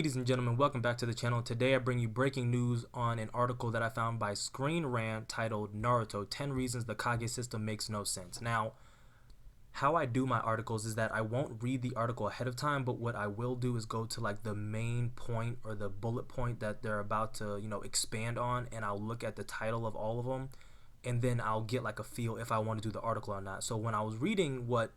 Ladies and gentlemen, welcome back to the channel. Today I bring you breaking news on an article that I found by Screen Rant titled Naruto 10 Reasons the Kage System Makes No Sense. Now, how I do my articles is that I won't read the article ahead of time, but what I will do is go to like the main point or the bullet point that they're about to, expand on, and I'll look at the title of all of them, and then I'll get like a feel if I want to do the article or not. So when I was reading what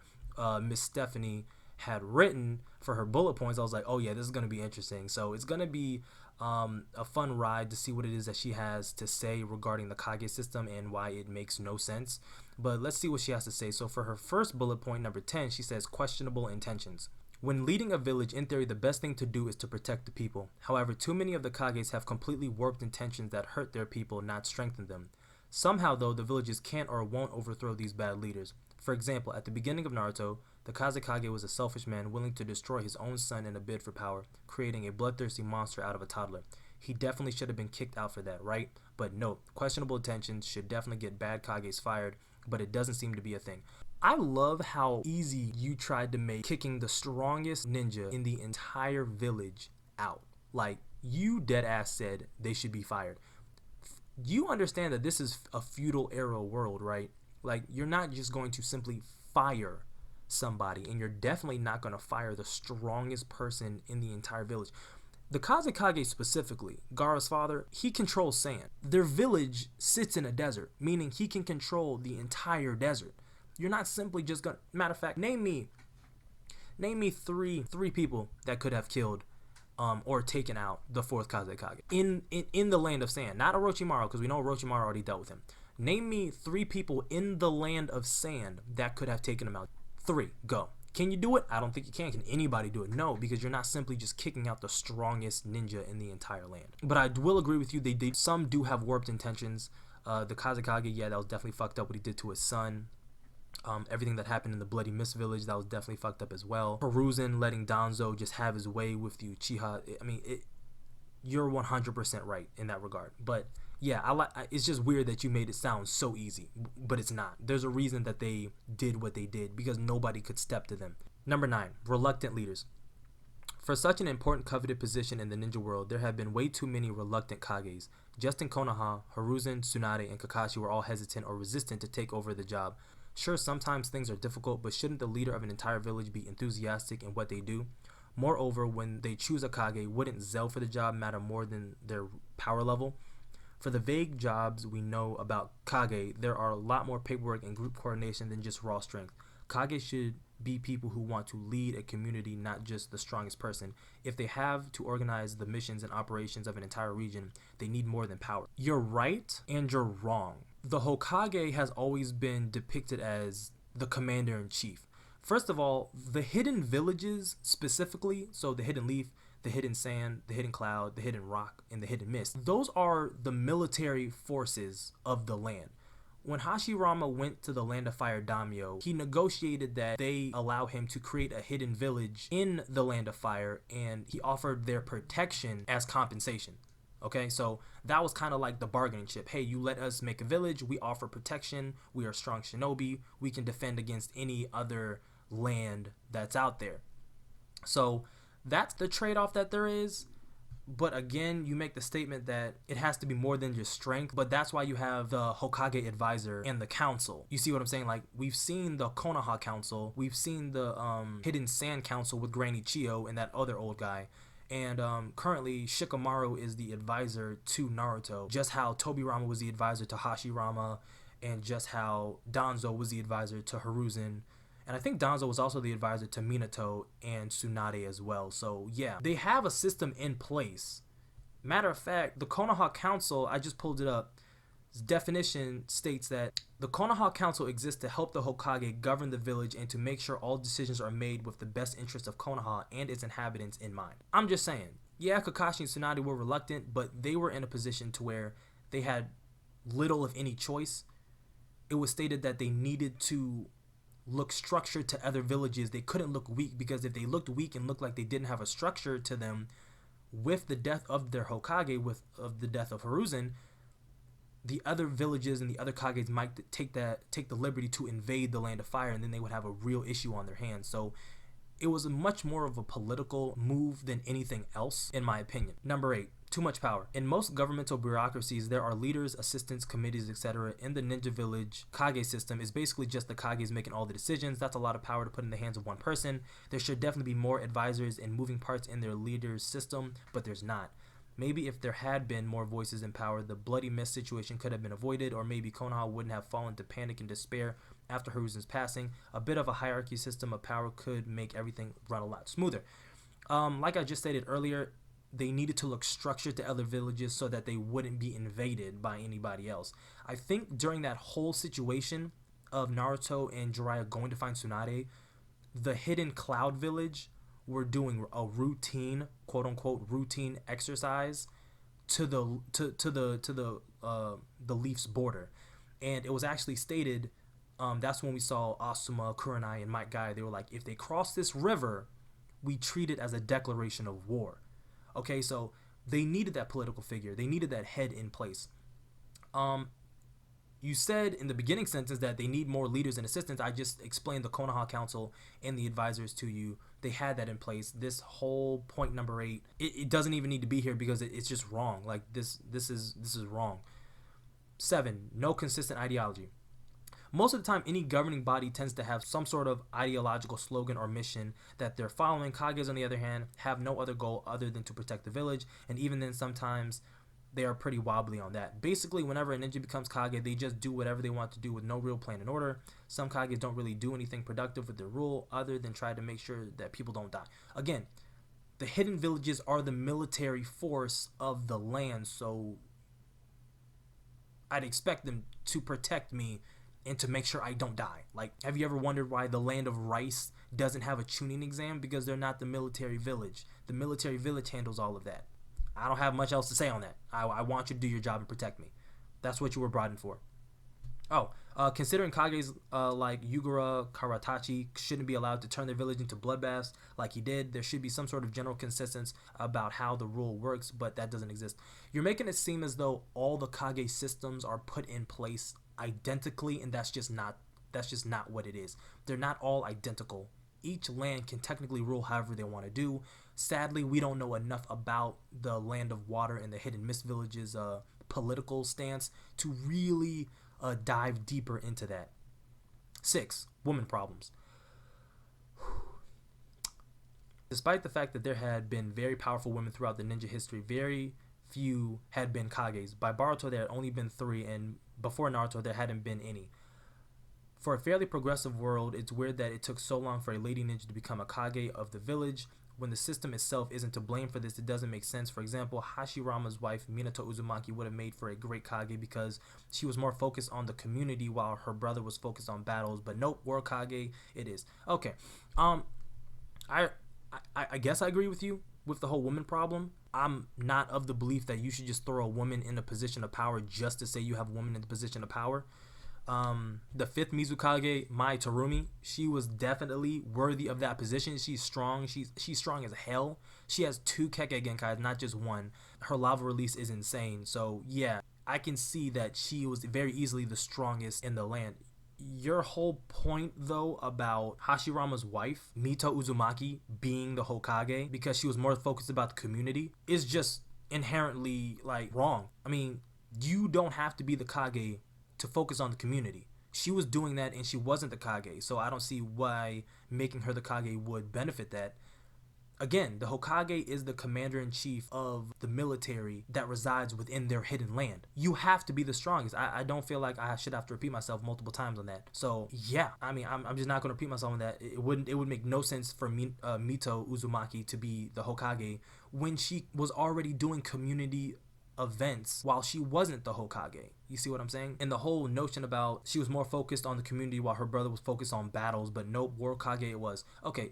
Miss Stephanie had written for her bullet points, I was like, oh yeah, this is going to be interesting. So it's going to be a fun ride to see what it is that she has to say regarding the Kage system and why it makes no sense. But let's see what she has to say. So for her first bullet point, number 10, she says questionable intentions. When leading a village, in theory, the best thing to do is to protect the people. However, too many of the Kages have completely warped intentions that hurt their people, not strengthen them. Somehow, though, the villages can't or won't overthrow these bad leaders. For example, at the beginning of Naruto, the Kage was a selfish man willing to destroy his own son in a bid for power, creating a bloodthirsty monster out of a toddler. He definitely should have been kicked out for that, right? But no, questionable intentions should definitely get bad Kages fired, but it doesn't seem to be a thing. I love how easy you tried to make kicking the strongest ninja in the entire village out. Like, you deadass said they should be fired. You understand that this is a feudal era world, right? Like, you're not just going to simply fire somebody, and you're definitely not going to fire the strongest person in the entire village. The Kage specifically, Gaara's father, he controls sand. Their village sits in a desert, meaning he can control the entire desert. You're not simply just gonna, matter of fact, name me three people that could have killed or taken out the fourth Kage in the land of sand. Not Orochimaru, because we know Orochimaru already dealt with him. Name me 3 people in the land of sand that could have taken him out. 3, go. Can you do it? I don't think you can. Can anybody do it? No, because you're not simply just kicking out the strongest ninja in the entire land. But I will agree with you, some do have warped intentions. The Kage, yeah, that was definitely fucked up what he did to his son. Everything that happened in the Bloody Mist village, that was definitely fucked up as well. Hiruzen letting Danzo just have his way with the Uchiha. I mean, you're 100% right in that regard. But yeah, it's just weird that you made it sound so easy, but it's not. There's a reason that they did what they did, because nobody could step to them. Number 9, reluctant leaders. For such an important coveted position in the ninja world, there have been way too many reluctant Kages. Just in Konoha, Hiruzen, Tsunade, and Kakashi were all hesitant or resistant to take over the job. Sure, sometimes things are difficult, but shouldn't the leader of an entire village be enthusiastic in what they do? Moreover, when they choose a Kage, wouldn't zeal for the job matter more than their power level? For the vague jobs we know about Kage, there are a lot more paperwork and group coordination than just raw strength. Kage should be people who want to lead a community, not just the strongest person. If they have to organize the missions and operations of an entire region, they need more than power. You're right, and you're wrong. The Hokage has always been depicted as the commander-in-chief. First of all, the hidden villages specifically, so the hidden leaf, the hidden sand, the hidden cloud, the hidden rock, and the hidden mist, those are the military forces of the land. When Hashirama went to the Land of Fire Daimyo, he negotiated that they allow him to create a hidden village in the Land of Fire, and he offered their protection as compensation. Okay, so that was kind of like the bargaining chip. Hey, you let us make a village, we offer protection, we are strong shinobi, we can defend against any other land that's out there. So that's the trade-off that there is. But again, you make the statement that it has to be more than just strength, but that's why you have the Hokage advisor and the council. You see what I'm saying? Like, we've seen the Konoha council, we've seen the hidden sand council with Granny Chiyo and that other old guy. And currently Shikamaru is the advisor to Naruto, just how Tobirama was the advisor to Hashirama, and just how Danzo was the advisor to Hiruzen. And I think Danzo was also the advisor to Minato and Tsunade as well. So yeah, they have a system in place. Matter of fact, the Konoha Council, I just pulled it up, its definition states that the Konoha Council exists to help the Hokage govern the village and to make sure all decisions are made with the best interest of Konoha and its inhabitants in mind. I'm just saying, yeah, Kakashi and Tsunade were reluctant, but they were in a position to where they had little of any choice. It was stated that they needed to look structured to other villages. They couldn't look weak, because if they looked weak and looked like they didn't have a structure to them, with the death of their Hokage, of the death of Hiruzen, the other villages and the other Kages might take the liberty to invade the Land of Fire, and then they would have a real issue on their hands. So It was much more of a political move than anything else, in my opinion. Number 8. Too much power. In most governmental bureaucracies, there are leaders, assistants, committees, etc. In the Ninja Village Kage system, is basically just the Kages making all the decisions. That's a lot of power to put in the hands of one person. There should definitely be more advisors and moving parts in their leader's system, but there's not. Maybe if there had been more voices in power, the bloody mess situation could have been avoided, or maybe Konoha wouldn't have fallen to panic and despair after Hiruzen's passing. A bit of a hierarchy system of power could make everything run a lot smoother. Like I just stated earlier, they needed to look structured to other villages so that they wouldn't be invaded by anybody else. I think during that whole situation of Naruto and Jiraiya going to find Tsunade, the hidden cloud village were doing a routine, quote unquote, routine exercise to the Leaf's border, and it was actually stated. That's when we saw Asuma, Kurenai, and Might Guy. They were like, if they cross this river, we treat it as a declaration of war. Okay, so they needed that political figure. They needed that head in place. You said in the beginning sentence that they need more leaders and assistants. I just explained the Konoha Council and the advisors to you. They had that in place. This whole point number 8, it doesn't even need to be here because it's just wrong. Like this is wrong. 7, no consistent ideology. Most of the time, any governing body tends to have some sort of ideological slogan or mission that they're following. Kages, on the other hand, have no other goal other than to protect the village, and even then, sometimes they are pretty wobbly on that. Basically, whenever a ninja becomes Kage, they just do whatever they want to do with no real plan and order. Some Kages don't really do anything productive with their rule other than try to make sure that people don't die. Again, the hidden villages are the military force of the land, so I'd expect them to protect me and to make sure I don't die. Like, have you ever wondered why the land of Rice doesn't have a tuning exam? Because they're not the military village. The military village handles all of that. I don't have much else to say on that. I want you to do your job and protect me. That's what you were brought in for. Considering Kages like Yugura Karatachi shouldn't be allowed to turn their village into bloodbaths like he did, there should be some sort of general consensus about how the rule works, but that doesn't exist. You're making it seem as though all the Kage systems are put in place identically, and that's just not what it is. They're not all identical. Each land can technically rule however they want to do. Sadly, we don't know enough about the Land of Water and the Hidden Mist Village's political stance to really dive deeper into that. 6, woman problems. Despite the fact that there had been very powerful women throughout the ninja history, very few had been Kages. By Boruto, there had only been 3, and before Naruto, there hadn't been any. For a fairly progressive world, it's weird that it took so long for a lady ninja to become a Kage of the village. When the system itself isn't to blame for this, it doesn't make sense. For example, Hashirama's wife, Minato Uzumaki, would have made for a great Kage because she was more focused on the community while her brother was focused on battles. But nope, World Kage, it is. Okay. I guess I agree with you with the whole woman problem. I'm not of the belief that you should just throw a woman in a position of power just to say you have a woman in the position of power. The 5th Mizukage, Mai Terumi, she was definitely worthy of that position. She's strong. She's strong as hell. She has 2 Keke Genkais, not just 1. Her lava release is insane. So yeah, I can see that she was very easily the strongest in the land. Your whole point though about Hashirama's wife, Mito Uzumaki, being the Hokage because she was more focused about the community is just inherently like wrong. I mean, you don't have to be the Kage to focus on the community. She was doing that and she wasn't the Kage, so I don't see why making her the Kage would benefit that. Again, the Hokage is the commander-in-chief of the military that resides within their hidden land. You have to be the strongest. I don't feel like I should have to repeat myself multiple times on that. So yeah, I mean, I'm just not going to repeat myself on that. It would make no sense for Mito Uzumaki to be the Hokage when she was already doing community events while she wasn't the Hokage. You see what I'm saying? And the whole notion about she was more focused on the community while her brother was focused on battles, but nope, World Kage it was. Okay,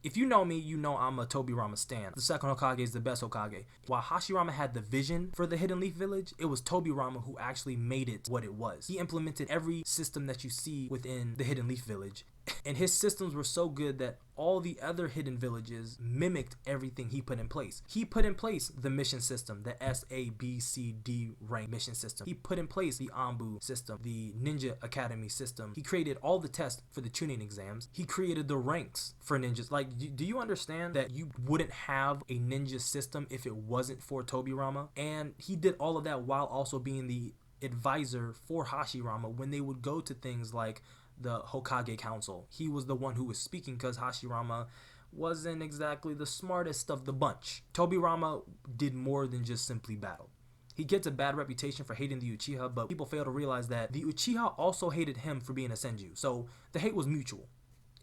if you know me, you know I'm a Tobirama stan. The second Hokage is the best Hokage. While Hashirama had the vision for the Hidden Leaf Village, it was Tobirama who actually made it what it was. He implemented every system that you see within the Hidden Leaf Village. And his systems were so good that all the other hidden villages mimicked everything he put in place. He put in place the mission system, the SABCD rank mission system. He put in place the Anbu system, the Ninja Academy system. He created all the tests for the tuning exams. He created the ranks for ninjas. Like, do you understand that you wouldn't have a ninja system if it wasn't for Tobirama? And he did all of that while also being the advisor for Hashirama when they would go to things like the Hokage Council. He was the one who was speaking because Hashirama wasn't exactly the smartest of the bunch. Tobirama did more than just simply battle. He gets a bad reputation for hating the Uchiha, but people fail to realize that the Uchiha also hated him for being a Senju, so the hate was mutual.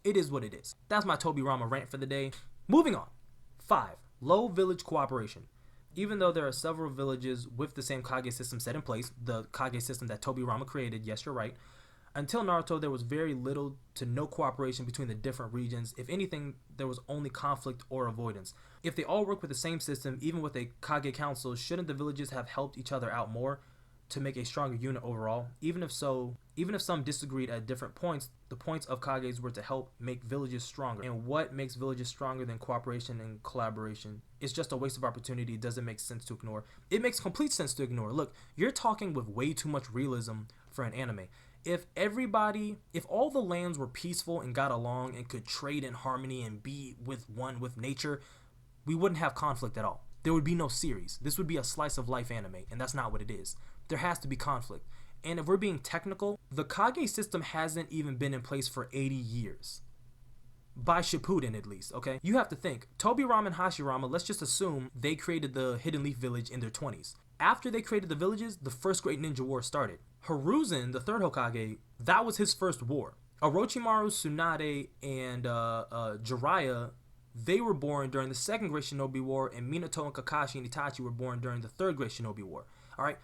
It is what it is. That's my Tobirama rant for the day. Moving on. 5. Low village cooperation. Even though there are several villages with the same Kage system set in place, the Kage system that Tobirama created, yes, you're right, until Naruto, there was very little to no cooperation between the different regions. If anything, there was only conflict or avoidance. If they all work with the same system, even with a Kage council, shouldn't the villages have helped each other out more to make a stronger unit overall? Even if some disagreed at different points, the points of Kages were to help make villages stronger. And what makes villages stronger than cooperation and collaboration? It's just a waste of opportunity. It doesn't make sense to ignore. It makes complete sense to ignore. Look, you're talking with way too much realism for an anime. If all the lands were peaceful and got along and could trade in harmony and be one with nature, we wouldn't have conflict at all. There would be no series. This would be a slice of life anime, and that's not what it is. There has to be conflict. And if we're being technical, the Kage system hasn't even been in place for 80 years. By Shippuden, at least, okay? You have to think, Tobirama and Hashirama, let's just assume they created the Hidden Leaf Village in their 20s. After they created the villages, the first Great Ninja War started. Hiruzen, the third Hokage, that was his first war. Orochimaru, Tsunade, and Jiraiya, they were born during the second Great Shinobi War, and Minato and Kakashi and Itachi were born during the third Great Shinobi War. Alright?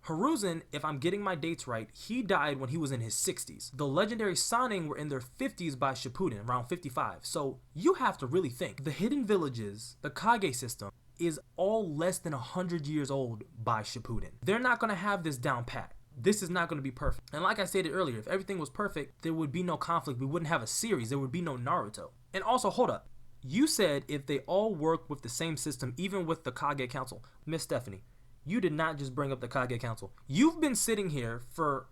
Hiruzen, if I'm getting my dates right, he died when he was in his 60s. The legendary Sannin were in their 50s by Shippuden, around 55. So you have to really think. The hidden villages, the Kage system, is all less than 100 years old by Shippuden. They're not going to have this down pat. This is not going to be perfect. And like I stated earlier, if everything was perfect, there would be no conflict. We wouldn't have a series. There would be no Naruto. And also, hold up. You said if they all work with the same system, even with the Kage Council. Miss Stephanie, you did not just bring up the Kage Council. You've been sitting here for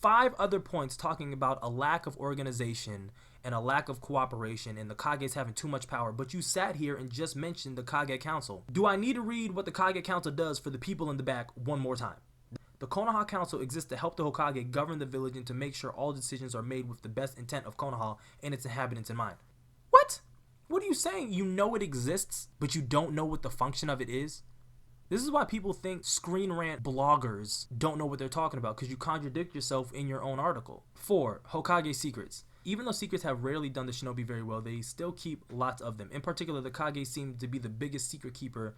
5 other points talking about a lack of organization and a lack of cooperation and the Kages having too much power, but you sat here and just mentioned the Kage Council. Do I need to read what the Kage Council does for the people in the back one more time? The Konoha Council exists to help the Hokage govern the village and to make sure all decisions are made with the best intent of Konoha and its inhabitants in mind. What? What are you saying? You know it exists, but you don't know what the function of it is? This is why people think Screen Rant bloggers don't know what they're talking about, because you contradict yourself in your own article. 4. Hokage secrets. Even though secrets have rarely done the shinobi very well, they still keep lots of them. In particular, the Kage seemed to be the biggest secret keeper.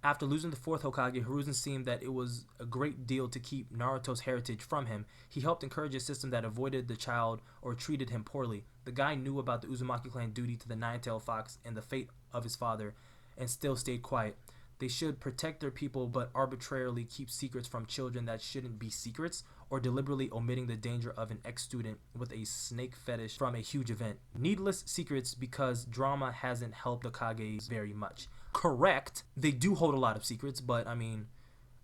After losing the 4th Hokage, Hiruzen seemed that it was a great deal to keep Naruto's heritage from him. He helped encourage a system that avoided the child or treated him poorly. The guy knew about the Uzumaki clan duty to the Nine-Tailed Fox and the fate of his father, and still stayed quiet. They should protect their people but arbitrarily keep secrets from children that shouldn't be secrets, or deliberately omitting the danger of an ex-student with a snake fetish from a huge event. Needless secrets because drama hasn't helped the Kages very much. Correct, they do hold a lot of secrets, but I mean,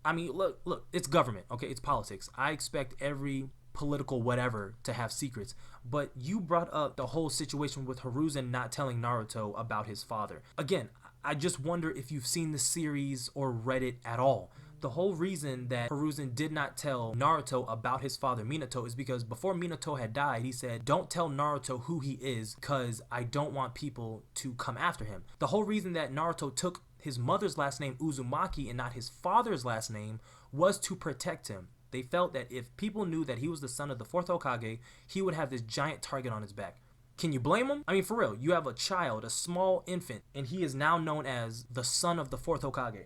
look, it's government, okay? It's politics. I expect every political whatever to have secrets, but you brought up the whole situation with Hiruzen not telling Naruto about his father. Again, I just wonder if you've seen the series or read it at all. The whole reason that Hiruzen did not tell Naruto about his father Minato is because before Minato had died, he said, don't tell Naruto who he is because I don't want people to come after him. The whole reason that Naruto took his mother's last name Uzumaki and not his father's last name was to protect him. They felt that if people knew that he was the son of the 4th Hokage, he would have this giant target on his back. Can you blame him? I mean, for real, you have a child, a small infant, and he is now known as the son of the 4th Hokage.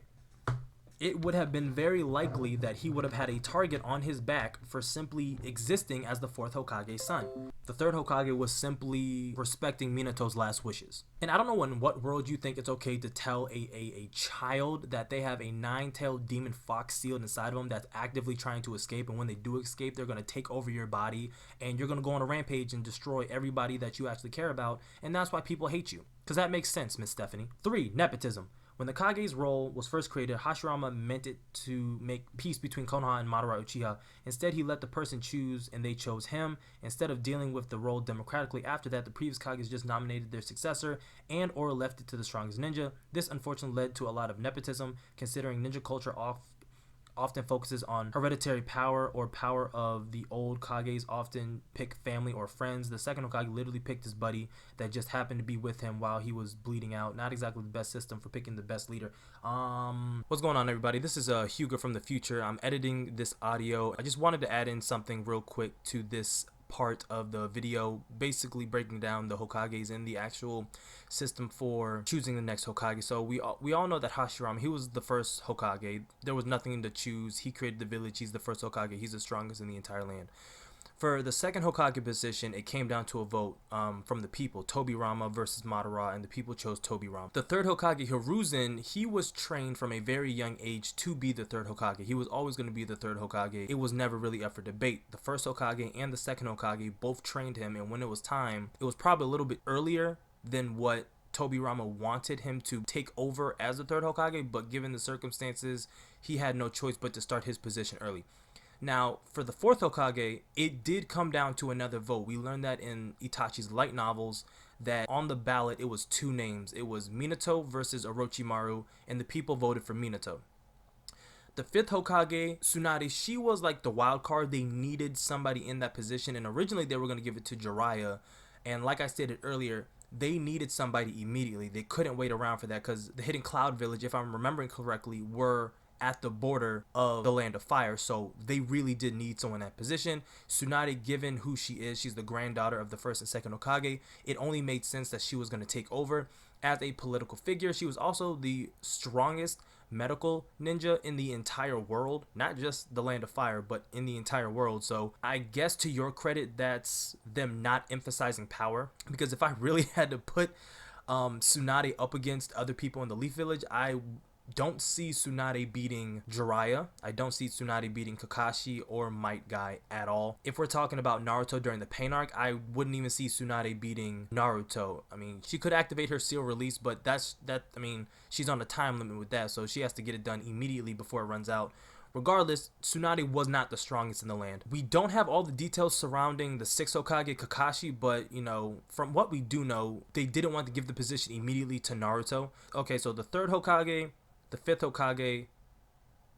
it would have been very likely that he would have had a target on his back for simply existing as the fourth Hokage's son. The third Hokage was simply respecting Minato's last wishes. And I don't know in what world you think it's okay to tell a child that they have a 9-tailed demon fox sealed inside of them that's actively trying to escape, and when they do escape, they're going to take over your body, and you're going to go on a rampage and destroy everybody that you actually care about, and that's why people hate you. Because that makes sense, Miss Stephanie. 3. Nepotism. When the Kage's role was first created, Hashirama meant it to make peace between Konoha and Madara Uchiha. Instead, he let the person choose, and they chose him. Instead of dealing with the role democratically after that, the previous Kages just nominated their successor and or left it to the strongest ninja. This unfortunately led to a lot of nepotism, considering ninja culture often focuses on hereditary power or power of the old Kages often pick family or friends. The second Hokage literally picked his buddy that just happened to be with him while he was bleeding out. Not exactly the best system for picking the best leader. What's going on, everybody? This is Hugo from the future. I'm editing this audio. I just wanted to add in something real quick to this part of the video, basically breaking down the Hokages and the actual system for choosing the next Hokage. So we all know that Hashirama, he was the first Hokage. There was nothing to choose. He created the village. He's the first Hokage. He's the strongest in the entire land. For the second Hokage position, it came down to a vote from the people, Tobirama versus Madara, and the people chose Tobirama. The third Hokage, Hiruzen, he was trained from a very young age to be the third Hokage. He was always going to be the third Hokage. It was never really up for debate. The first Hokage and the second Hokage both trained him, and when it was time, it was probably a little bit earlier than what Tobirama wanted him to take over as the third Hokage, but given the circumstances, he had no choice but to start his position early. Now, for the fourth Hokage, it did come down to another vote. We learned that in Itachi's light novels, that on the ballot, it was 2 names. It was Minato versus Orochimaru, and the people voted for Minato. The fifth Hokage, Tsunade, she was like the wild card. They needed somebody in that position, and originally they were going to give it to Jiraiya. And like I stated earlier, they needed somebody immediately. They couldn't wait around for that because the Hidden Cloud Village, if I'm remembering correctly, were at the border of the Land of Fire, so they really did need someone in that position. Tsunade, given who she is, she's the granddaughter of the first and second Hokage, it only made sense that she was going to take over as a political figure. She was also the strongest medical ninja in the entire world, not just the Land of Fire, but in the entire world. So I guess to your credit, that's them not emphasizing power, because if I really had to put Tsunade up against other people in the Leaf Village, I don't see Tsunade beating Jiraiya. I don't see Tsunade beating Kakashi or Might Guy at all. If we're talking about Naruto during the Pain arc, I wouldn't even see Tsunade beating Naruto. I mean, she could activate her seal release, but I mean, she's on a time limit with that, so she has to get it done immediately before it runs out. Regardless, Tsunade was not the strongest in the land. We don't have all the details surrounding the 6th Hokage, Kakashi, but, you know, from what we do know, they didn't want to give the position immediately to Naruto. Okay, so the 3rd Hokage, the 5th Hokage,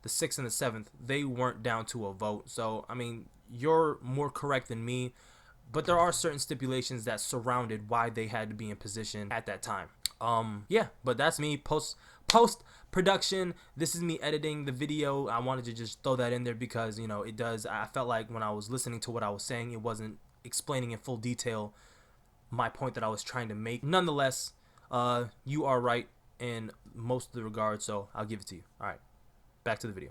the 6th and the 7th, they weren't down to a vote. So, I mean, you're more correct than me, but there are certain stipulations that surrounded why they had to be in position at that time. Yeah, but that's me post production. This is me editing the video. I wanted to just throw that in there because, you know, I felt like when I was listening to what I was saying, it wasn't explaining in full detail my point that I was trying to make. Nonetheless, you are right in most of the regards, so I'll give it to you. All right, back to the video.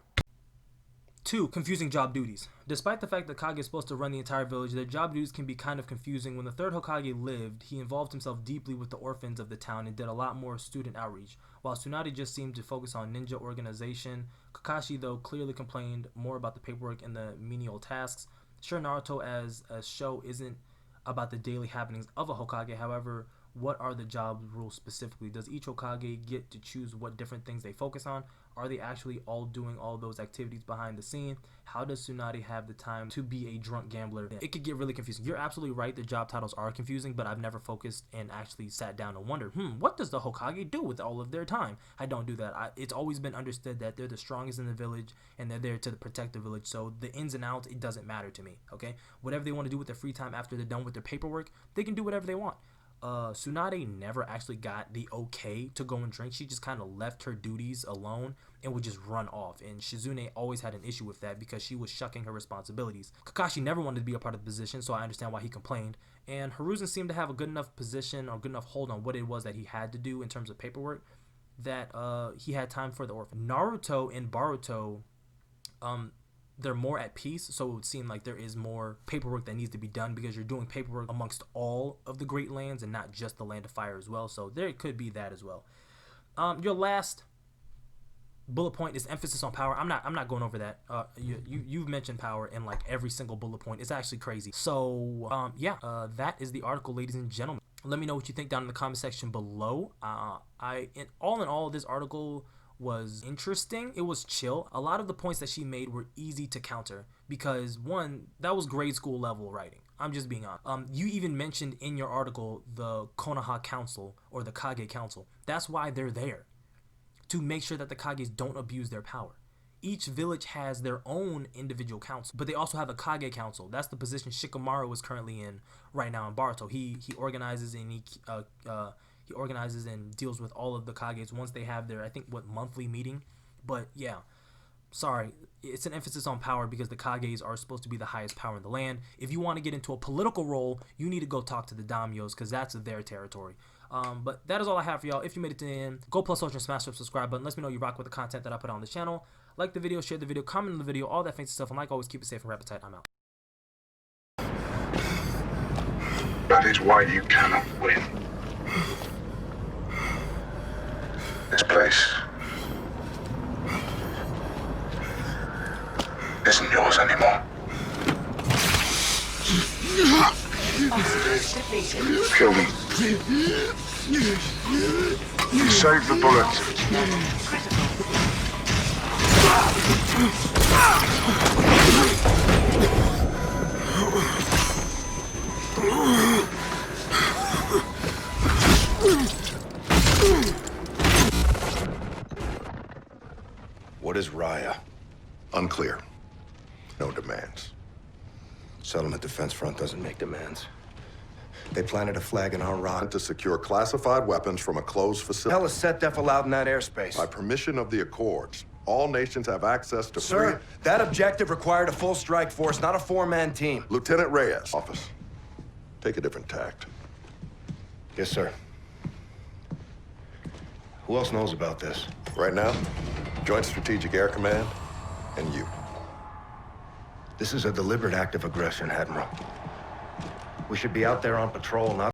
2. Confusing job duties. Despite the fact that Kage is supposed to run the entire village, their job duties can be kind of confusing. When the 3rd Hokage lived, he involved himself deeply with the orphans of the town and did a lot more student outreach, while Tsunade just seemed to focus on ninja organization. Kakashi, though, clearly complained more about the paperwork and the menial tasks. Sure, Naruto as a show isn't about the daily happenings of a Hokage, however, what are the job rules specifically? Does each Hokage get to choose what different things they focus on? Are they actually all doing all those activities behind the scene? How does Tsunade have the time to be a drunk gambler? It could get really confusing. You're absolutely right, the job titles are confusing, but I've never focused and actually sat down and wondered, what does the Hokage do with all of their time? I don't do that. It's always been understood that they're the strongest in the village and they're there to protect the village, so the ins and outs, it doesn't matter to me, okay? Whatever they want to do with their free time after they're done with their paperwork, they can do whatever they want. Tsunade never actually got the okay to go and drink. She just kind of left her duties alone and would just run off, and Shizune always had an issue with that because she was shucking her responsibilities. Kakashi never wanted to be a part of the position, so I understand why he complained, and Hiruzen seemed to have a good enough position or good enough hold on what it was that he had to do in terms of paperwork that he had time for the orphan. Naruto and Boruto, they're more at peace, so it would seem like there is more paperwork that needs to be done because you're doing paperwork amongst all of the Great Lands and not just the Land of Fire as well. So there could be that as well. Your last bullet point is emphasis on power. I'm not going over that. You've mentioned power in like every single bullet point. It's actually crazy. So that is the article, ladies and gentlemen. Let me know what you think down in the comment section below. In all, this article was interesting. It was chill. A lot of the points that she made were easy to counter because, one, that was grade school level writing. I'm just being honest. You even mentioned in your article the Konoha Council or the Kage Council. That's why they're there, to make sure that the Kages don't abuse their power. Each village has their own individual council, but they also have a Kage Council. That's the position Shikamaru is currently in right now in Boruto. He organizes and he organizes and deals with all of the Kages once they have their, I think, monthly meeting. But yeah, sorry, it's an emphasis on power because the Kages are supposed to be the highest power in the land. If you want to get into a political role, you need to go talk to the daimyos because that's their territory. But that is all I have for y'all. If you made it to the end, go plus ultra and smash the subscribe button. Let me know you rock with the content that I put on the channel. Like the video, share the video, comment on the video, all that fancy stuff. And like always, keep it safe and rapid tight. I'm out. That is why you cannot win. This place isn't yours anymore. Kill them. Save the bullets. What is Raya? Unclear. No demands. Settlement Defense Front doesn't make demands. They planted a flag in our rock. To secure classified weapons from a closed facility. Hell is set def allowed in that airspace? By permission of the Accords, all nations have access to Sir, free... that objective required a full strike force, not a four-man team. Lieutenant Reyes, office. Take a different tact. Yes, sir. Who else knows about this? Right now, Joint Strategic Air Command and you. This is a deliberate act of aggression, Admiral. We should be out there on patrol, not